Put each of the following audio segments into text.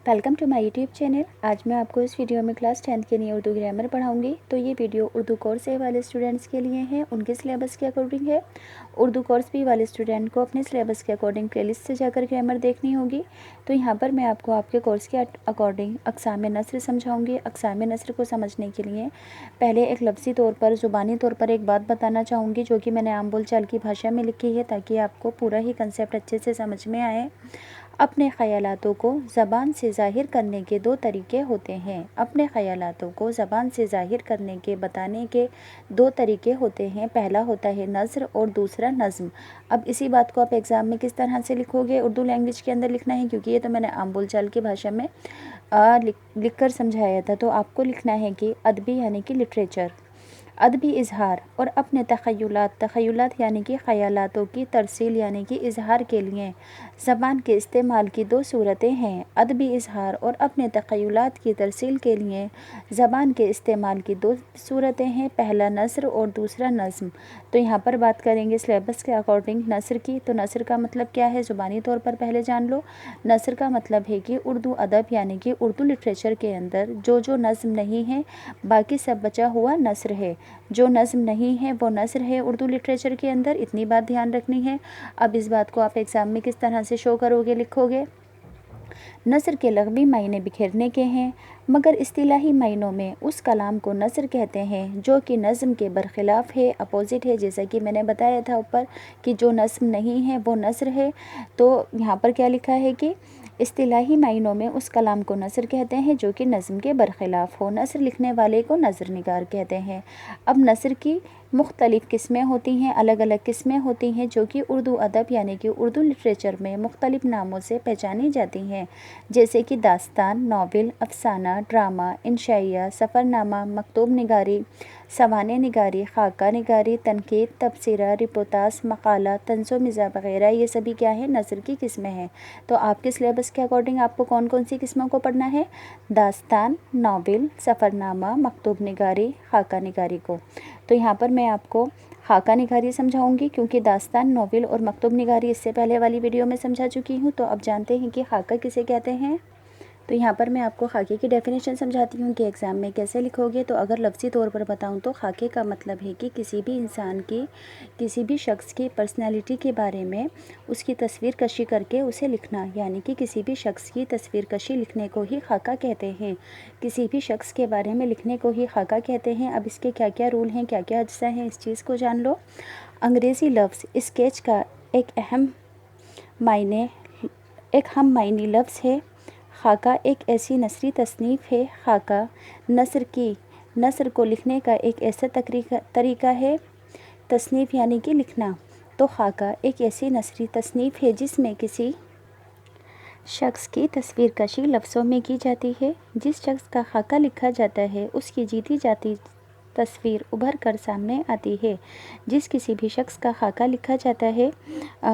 Welcome to my YouTube channel. आज मैं आपको इस वीडियो में क्लास 10th के लिए उर्दू ग्रामर पढ़ाऊंगी। तो ये वीडियो उर्दू कोर्स ए वाले स्टूडेंट्स के लिए है, उनके सिलेबस के अकॉर्डिंग है। उर्दू कोर्स बी वाले स्टूडेंट को अपने सिलेबस के अकॉर्डिंग प्लेलिस्ट से जाकर ग्रामर देखनी होगी। तो यहाँ पर मैं आपको आपके कोर्स के अकॉर्डिंग अक़साम नस्र समझाऊँगी। अक़साम नस्र को समझने के लिए पहले एक लफ्ज़ी तौर पर, ज़ुबानी तौर पर एक बात बताना चाहूँगी जो कि मैंने आम बोलचाल की भाषा में लिखी है, ताकि आपको पूरा ही कंसेप्ट अच्छे से समझ में आए। अपने ख़यालातों को ज़बान से ज़ाहिर करने के दो तरीके होते हैं। अपने ख़यालातों को ज़बान से ज़ाहिर करने के, बताने के दो तरीके होते हैं। पहला होता है नज़्र और दूसरा नज़्म। अब इसी बात को आप एग्ज़ाम में किस तरह से लिखोगे, उर्दू लैंग्वेज के अंदर लिखना है, क्योंकि ये तो मैंने आम बोलचाल की भाषा में लिख कर समझाया था। तो आपको लिखना है कि अदबी यानी कि लिटरेचर, अदबी इजहार और अपने तख़य्युलात यानी कि ख़यालातों की तरसील यानी कि इजहार के लिए ज़बान के इस्तेमाल की दो सूरतें हैं। अदबी इजहार और अपने तख़य्युलात की तरसील के लिए ज़बान के इस्तेमाल की दो सूरतें हैं, पहला नस्र और दूसरा नज़्म। तो यहाँ पर बात करेंगे सिलेबस के अकॉर्डिंग नस्र की। तो नस्र का मतलब क्या है, ज़ुबानी तौर पर पहले जान लो। नस्र का मतलब है कि उर्दू अदब यानी कि उर्दू लिटरेचर के अंदर जो नज़्म नहीं है, बाकी सब बचा हुआ नस्र है। जो नज़्म नहीं है वो नस्र है उर्दू लिटरेचर के अंदर, इतनी बात ध्यान रखनी है। अब इस बात को आप एग्ज़ाम में किस तरह से शो करोगे, लिखोगे। नस्र के लग़वी मायने बिखेरने के हैं, मगर इस्तिलाही मायनों में उस कलाम को नस्र कहते हैं जो कि नज़्म के बरखिलाफ़ है, अपोज़िट है। जैसा कि मैंने बताया था ऊपर कि जो नज़्म नहीं है वो नस्र है। तो यहाँ पर क्या लिखा है कि इस्तिलाही मायनों में उस कलाम को नस्र कहते हैं जो कि नज़्म के बरखिलाफ़ हो। नस्र लिखने वाले को नज़र निगार कहते हैं। अब नस्र की मुख्तलिफ़ किस्में होती हैं, अलग अलग किस्में होती हैं जो कि उर्दू अदब यानी कि उर्दू लिटरेचर में मुख्तलिफ़ नामों से पहचानी जाती हैं, जैसे कि दास्तान, नावल, अफसाना, ड्रामा, इंशाइया, सफ़रनामा, मकतूब निगारी, सवाने निगारी, खाका निगारी, तनकीद, तबसरा, रिपोर्टाज, मकाला, तंज़ो मिज़ाह वगैरह। ये सभी क्या है, नस्र की किस्में हैं। तो आपके सिलेबस के अकॉर्डिंग आपको कौन कौन सी किस्मों को पढ़ना है, दास्तान, नावल, सफ़रनामा, मकतूब निगारी, खाका निगारी को। तो यहाँ पर मैं आपको खाका निगारी समझाऊंगी, क्योंकि दास्तान, नावल और मकतूब निगारी इससे पहले वाली वीडियो में समझा चुकी हूँ। तो अब जानते हैं कि खाका किसे कहते हैं। तो यहाँ पर मैं आपको खाके की डेफिनेशन समझाती हूँ कि एग्ज़ाम में कैसे लिखोगे। तो अगर लफ्ज़ी तौर पर बताऊँ तो खाके का मतलब है कि किसी भी इंसान की, किसी भी शख्स की पर्सनैलिटी के बारे में उसकी तस्वीर कशी करके उसे लिखना, यानी कि किसी भी शख्स की तस्वीर कशी लिखने को ही खाका कहते हैं। किसी भी शख्स के बारे में लिखने को ही खाका कहते हैं। अब इसके क्या क्या रूल हैं, क्या क्या अज्जा हैं, इस चीज़ को जान लो। अंग्रेज़ी लफ्ज़ स्केच का एक हम मायने लफ्ज़ है। खाका एक ऐसी नसरी तसनीफ़ है। खाका नसर को लिखने का एक ऐसा तरीका है, तसनीफ़ यानी कि लिखना। तो खाका एक ऐसी नसरी तसनीफ़ है जिसमें किसी शख्स की तस्वीर कशी लफ्ज़ों में की जाती है। जिस शख्स का खाका लिखा जाता है उसकी जीती जाती तस्वीर उभर कर सामने आती है। जिस किसी भी शख्स का खाका लिखा जाता है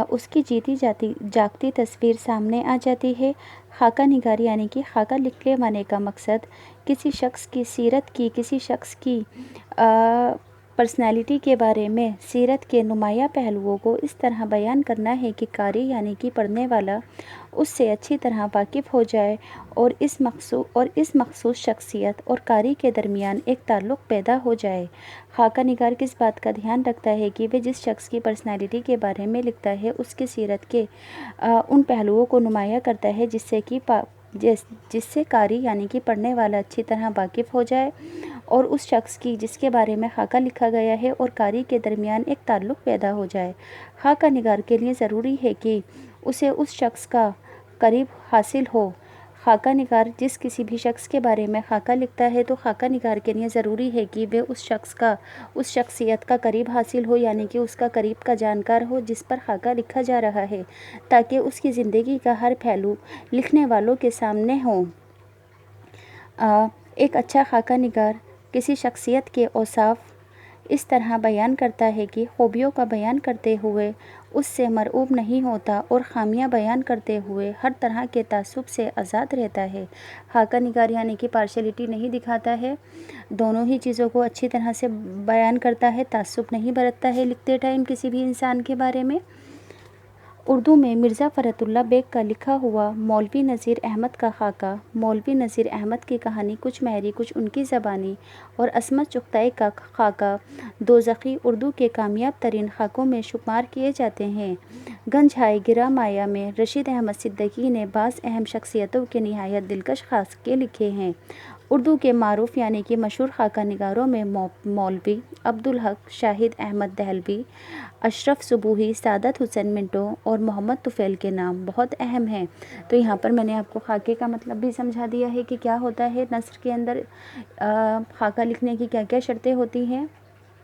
उसकी जीती जागती तस्वीर सामने आ जाती है। खाका निगारी यानी कि खाका लिखने वाले का मकसद किसी शख्स की सीरत की, किसी शख्स की पर्सनैलिटी के बारे में सीरत के नुमाया पहलुओं को इस तरह बयान करना है कि कारी यानी कि पढ़ने वाला उससे अच्छी तरह वाकिफ़ हो जाए और इस मखसूस शख्सियत और कारी के दरमियान एक ताल्लुक़ पैदा हो जाए। खाका निगार किस बात का ध्यान रखता है कि वह जिस शख्स की पर्सनैलिटी के बारे में लिखता है उसकी सीरत के उन पहलुओं को नुमाया करता है जिससे कारी यानी कि पढ़ने वाला अच्छी तरह वाकिफ़ हो जाए और उस शख्स की जिसके बारे में खाका लिखा गया है और कारी के दरमियान एक ताल्लुक़ पैदा हो जाए। खाका निगार के लिए ज़रूरी है कि उसे उस शख्स का करीब हासिल हो। खाका निगार जिस किसी भी शख्स के बारे में खाका लिखता है तो खाका निगार के लिए ज़रूरी है कि वह उस शख्सियत का करीब हासिल हो, यानी कि उसका करीब का जानकार हो जिस पर खाका लिखा जा रहा है, ताकि उसकी ज़िंदगी का हर पहलू लिखने वालों के सामने हो। एक अच्छा खाका निगार किसी शख्सियत के औसाफ इस तरह बयान करता है कि खूबियों का बयान करते हुए उससे मरऊब नहीं होता और ख़ामियाँ बयान करते हुए हर तरह के तासुब से आज़ाद रहता है। खाका निगार यानी कि पार्शलिटी नहीं दिखाता है, दोनों ही चीज़ों को अच्छी तरह से बयान करता है, तासुब नहीं बरतता है लिखते टाइम किसी भी इंसान के बारे में। اردو میں مرزا فرحت اللہ بیگ کا لکھا ہوا مولوی نذیر احمد کا خاکہ، مولوی نذیر احمد کی کہانی کچھ مہری کچھ ان کی زبانی، اور عصمت چغتائی کا خاکہ دوزخی اردو کے کامیاب ترین خاکوں میں شمار کیے جاتے ہیں۔ گنج ہائے گرا مایا میں رشید احمد صدیقی نے بعض اہم شخصیتوں کے نہایت دلکش خاکے لکھے ہیں۔ اردو کے معروف یعنی کہ مشہور خاکہ نگاروں میں مولوی عبدالحق، شاہد احمد دہلوی، اشرف صبوحی، سعادت حسین منٹو اور محمد طفیل کے نام بہت اہم ہیں۔ تو یہاں پر میں نے آپ کو خاکے کا مطلب بھی سمجھا دیا ہے کہ کیا ہوتا ہے نثر کے اندر خاکہ لکھنے کی کیا کیا شرطیں ہوتی ہیں۔